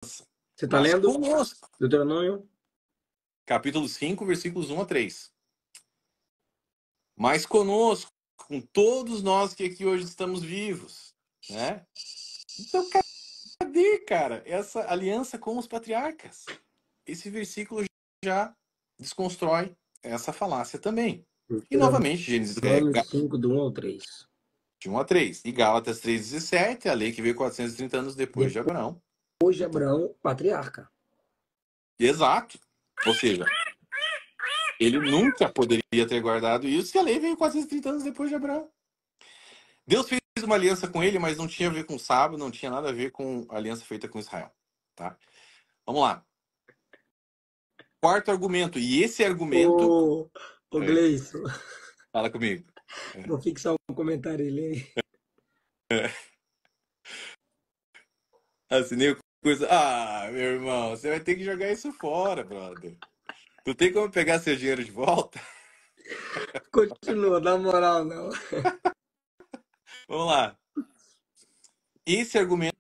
Você está mas lendo conosco. Deuteronômio? Capítulo 5, versículos 1 a 3. Mas conosco, com todos nós que aqui hoje estamos vivos, né? Então, cadê, cara, essa aliança com os patriarcas? Esse versículo já desconstrói essa falácia também. E, novamente, Gênesis Deuteronômio 5, do 1 ao 3. de 1 a 3. E Gálatas 3,17, a lei que veio 430 anos depois de Abraão. Depois de Abraão, patriarca. Exato. Ou seja, ele nunca poderia ter guardado isso se a lei veio 430 anos depois de Abraão. Deus fez uma aliança com ele, mas não tinha a ver com o sábado, não tinha nada a ver com a aliança feita com Israel. Tá? Vamos lá. Quarto argumento. E esse argumento... Ô Gleison, Fala comigo. vou fixar um comentário ali. Assinei coisa... Ah, meu irmão, você vai ter que jogar isso fora, brother. Tu tem como pegar seu dinheiro de volta? Continua, dá moral não. Vamos lá. Esse argumento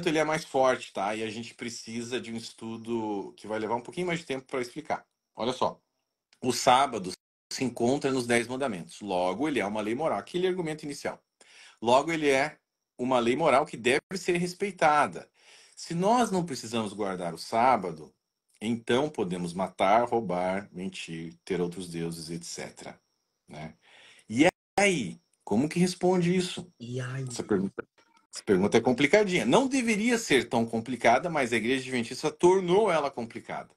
ele é mais forte, tá? E a gente precisa de um estudo que vai levar um pouquinho mais de tempo para explicar. Olha só. O sábado se encontra nos 10 mandamentos. Logo, ele é uma lei moral. Aquele argumento inicial. Logo, ele é uma lei moral que deve ser respeitada. Se nós não precisamos guardar o sábado, então podemos matar, roubar, mentir, ter outros deuses, etc. Né? E aí, como que responde isso? E aí? Essa pergunta é complicadinha. Não deveria ser tão complicada, mas a Igreja Adventista tornou ela complicada.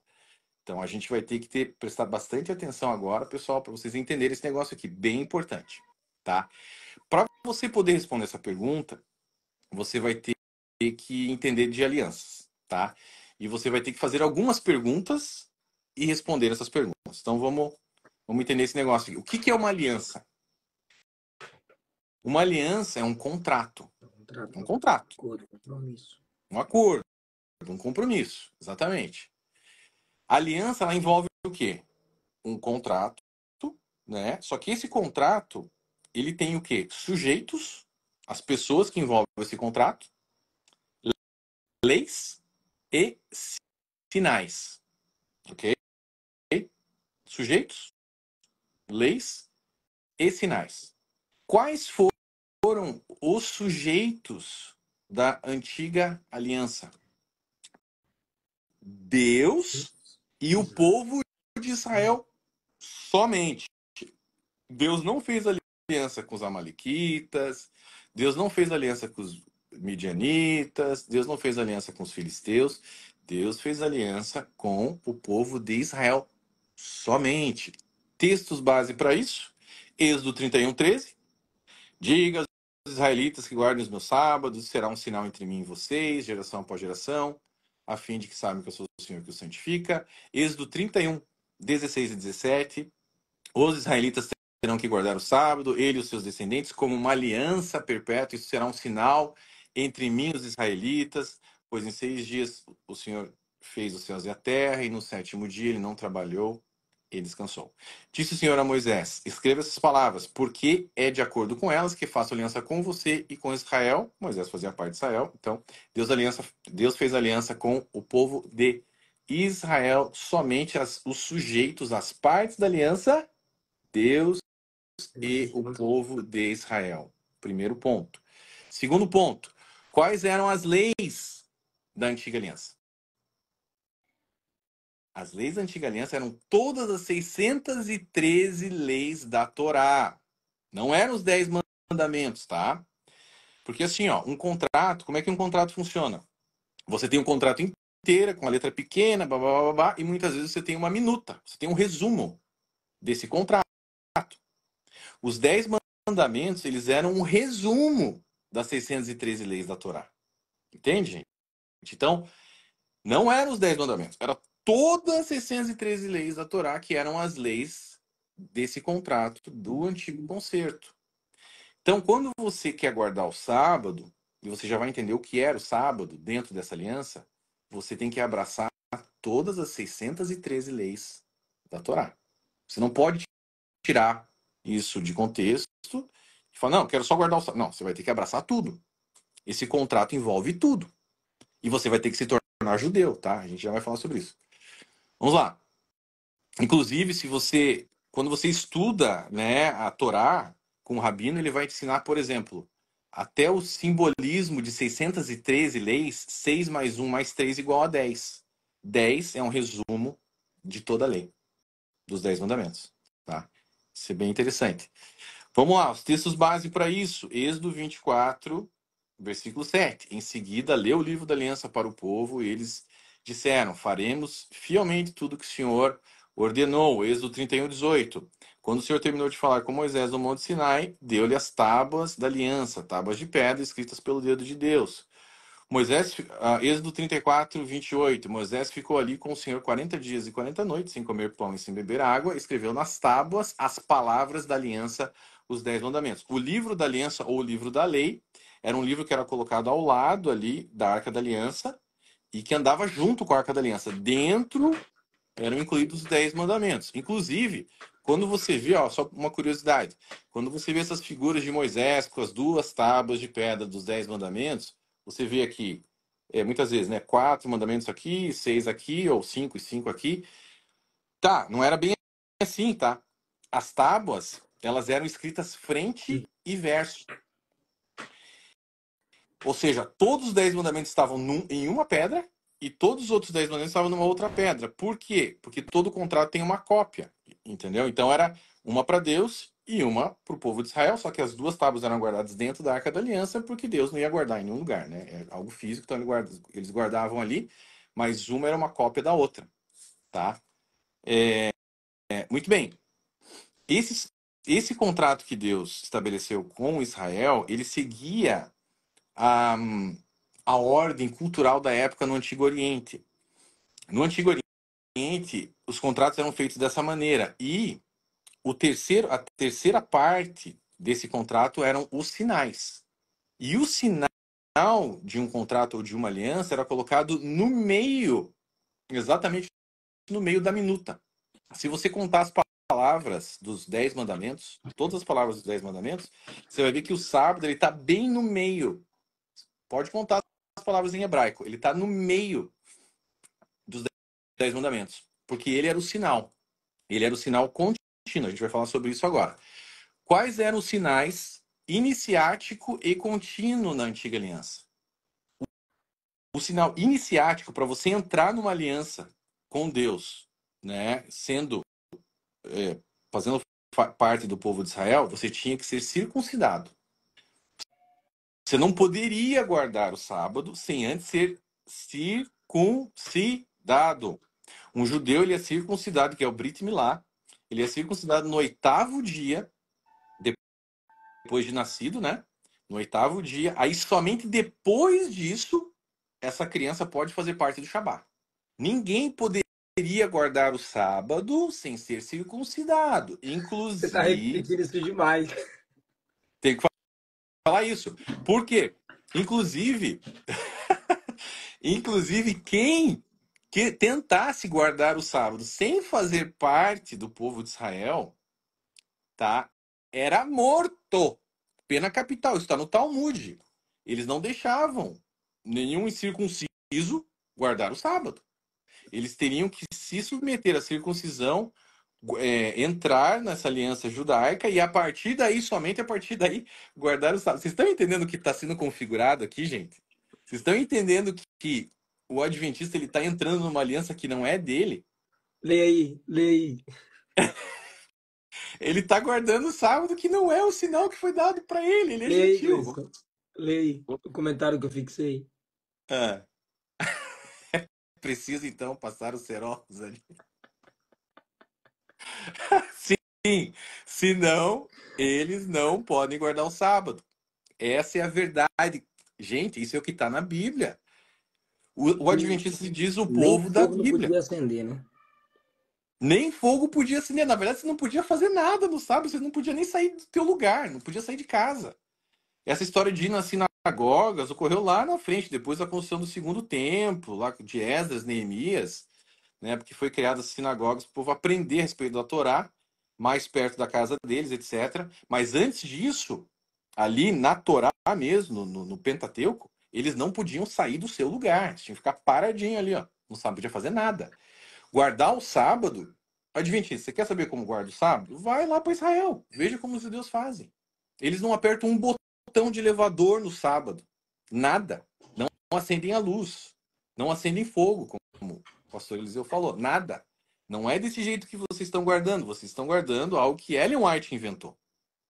Então a gente vai ter que prestar bastante atenção agora, pessoal, para vocês entenderem esse negócio aqui, bem importante, tá? Para você poder responder essa pergunta, você vai ter que entender de alianças, tá? E você vai ter que fazer algumas perguntas e responder essas perguntas. Então vamos entender esse negócio aqui. O que é uma aliança? Uma aliança é um contrato. Um contrato. Compromisso. Um acordo. Um compromisso. Exatamente. A aliança, ela envolve o quê? Um contrato, né? Só que esse contrato, ele tem o quê? Sujeitos, as pessoas que envolvem esse contrato, leis e sinais. Ok? Sujeitos, leis e sinais. Quais foram os sujeitos da antiga aliança? Deus e o povo de Israel somente. Deus não fez aliança com os amalequitas, Deus não fez aliança com os midianitas, Deus não fez aliança com os filisteus, Deus fez aliança com o povo de Israel somente. Textos base para isso: Êxodo 31:13. Diga aos israelitas que guardem os meus sábados, será um sinal entre mim e vocês, geração após geração, a fim de que saibam que eu sou o Senhor que os santifica. Êxodo 31:16 e 17. Os israelitas terão que guardar o sábado, ele e os seus descendentes, como uma aliança perpétua. Isso será um sinal entre mim e os israelitas, pois em 6 dias o Senhor fez os céus e a terra, e no 7º dia ele não trabalhou e descansou. Disse o Senhor a Moisés: escreva essas palavras, porque é de acordo com elas que faço aliança com você e com Israel. Moisés fazia parte de Israel, então Deus fez aliança com o povo de Israel, somente os sujeitos, as partes da aliança, Deus e o povo de Israel. Primeiro ponto. Segundo ponto, quais eram as leis da antiga aliança? As leis da antiga aliança eram todas as 613 leis da Torá. Não eram os 10 mandamentos, tá? Porque assim, ó, um contrato, como é que um contrato funciona? Você tem um contrato inteiro, com a letra pequena, blá, blá, blá, blá, e muitas vezes você tem uma minuta, você tem um resumo desse contrato. Os 10 mandamentos, eles eram um resumo das 613 leis da Torá. Entende, gente? Então, não eram os 10 mandamentos, eram todas as 613 leis da Torá, que eram as leis desse contrato do antigo concerto. Então, quando você quer guardar o sábado, e você já vai entender o que era o sábado dentro dessa aliança, você tem que abraçar todas as 613 leis da Torá. Você não pode tirar isso de contexto e falar, não, quero só guardar o sábado. Não, você vai ter que abraçar tudo. Esse contrato envolve tudo. E você vai ter que se tornar tornar judeu, tá? A gente já vai falar sobre isso. Vamos lá. Inclusive, quando você estuda, né, a Torá com o rabino, ele vai te ensinar, por exemplo, até o simbolismo de 613 leis, 6 mais 1 mais 3 igual a 10. 10 é um resumo de toda a lei, dos 10 mandamentos, tá? Isso é bem interessante. Vamos lá, os textos base para isso. Êxodo 24, versículo 7. Em seguida, leu o livro da aliança para o povo e eles disseram: faremos fielmente tudo que o Senhor ordenou. Êxodo 31, 18. Quando o Senhor terminou de falar com Moisés no Monte Sinai, deu-lhe as tábuas da aliança, tábuas de pedra escritas pelo dedo de Deus. Êxodo 34, 28. Moisés ficou ali com o Senhor 40 dias e 40 noites, sem comer pão e sem beber água. Escreveu nas tábuas as palavras da aliança, os 10 mandamentos. O livro da aliança ou o livro da lei era um livro que era colocado ao lado ali da Arca da Aliança e que andava junto com a Arca da Aliança. Dentro eram incluídos os 10 mandamentos. Inclusive, quando você vê, ó, só uma curiosidade, quando você vê essas figuras de Moisés com as duas tábuas de pedra dos 10 mandamentos, você vê aqui, muitas vezes, né, 4 mandamentos aqui, 6 aqui, ou 5 e 5 aqui. Tá, não era bem assim, tá? As tábuas, elas eram escritas frente e verso. Ou seja, todos os 10 mandamentos estavam em uma pedra e todos os outros 10 mandamentos estavam numa outra pedra. Por quê? Porque todo contrato tem uma cópia, entendeu? Então era uma para Deus e uma para o povo de Israel, só que as duas tábuas eram guardadas dentro da Arca da Aliança porque Deus não ia guardar em nenhum lugar, né? É algo físico, então eles guardavam ali, mas uma era uma cópia da outra, tá? Muito bem. Esse contrato que Deus estabeleceu com Israel, ele seguia a, a ordem cultural da época no Antigo Oriente. No Antigo Oriente, os contratos eram feitos dessa maneira. E a terceira parte desse contrato eram os sinais. E o sinal de um contrato ou de uma aliança era colocado no meio, exatamente no meio da minuta. Se você contar as palavras dos 10 mandamentos, todas as palavras dos 10 mandamentos, você vai ver que o sábado está bem no meio. Pode contar as palavras em hebraico. Ele está no meio dos 10 mandamentos. Porque ele era o sinal. Ele era o sinal contínuo. A gente vai falar sobre isso agora. Quais eram os sinais iniciático e contínuo na antiga aliança? O sinal iniciático, para você entrar numa aliança com Deus, né, fazendo parte do povo de Israel, você tinha que ser circuncidado. Você não poderia guardar o sábado sem antes ser circuncidado. Um judeu, ele é circuncidado, que é o Brit Milá. Ele é circuncidado no 8º dia, depois de nascido, né? No 8º dia. Aí, somente depois disso, essa criança pode fazer parte do Shabá. Ninguém poderia guardar o sábado sem ser circuncidado. Inclusive... Você está repetindo isso demais. Tem que falar isso. Por quê? Inclusive, quem que tentasse guardar o sábado sem fazer parte do povo de Israel, tá? Era morto. Pena capital. Isso está no Talmud. Eles não deixavam nenhum incircunciso guardar o sábado. Eles teriam que se submeter à circuncisão, entrar nessa aliança judaica e somente a partir daí, guardar o sábado. Vocês estão entendendo o que está sendo configurado aqui, gente? Vocês estão entendendo que o adventista ele está entrando numa aliança que não é dele? Leia aí, leia aí. Ele está guardando o sábado que não é o sinal que foi dado para ele. Ele é Leia aí, gentil. Gleison. Leia aí o comentário que eu fixei. Ah. Precisa então passar os cerolos ali. Sim, senão eles não podem guardar o sábado. Essa é a verdade. Gente, isso é o que está na Bíblia. O Adventista se diz o Nem povo da fogo não Bíblia. podia acender, né? Nem fogo podia acender. Na verdade, você não podia fazer nada no sábado. Você não podia nem sair do teu lugar. Não podia sair de casa. Essa história de ir nas sinagogas ocorreu lá na frente, depois da construção do segundo templo, lá de Esdras, Neemias, né? Porque foi criada as sinagogas para o povo aprender a respeito da Torá, mais perto da casa deles, etc. Mas antes disso, ali na Torá mesmo, no Pentateuco, Eles não podiam sair do seu lugar. Eles tinham que ficar paradinho ali, ó. Não podia fazer nada. Guardar o sábado. Adventista, você quer saber como guarda o sábado? Vai lá para Israel. Veja como os judeus fazem. Eles não apertam um botão de elevador no sábado. Nada. Não acendem a luz. Não acendem fogo, como o pastor Eliseu falou. Nada. Não é desse jeito que vocês estão guardando. Vocês estão guardando algo que Ellen White inventou.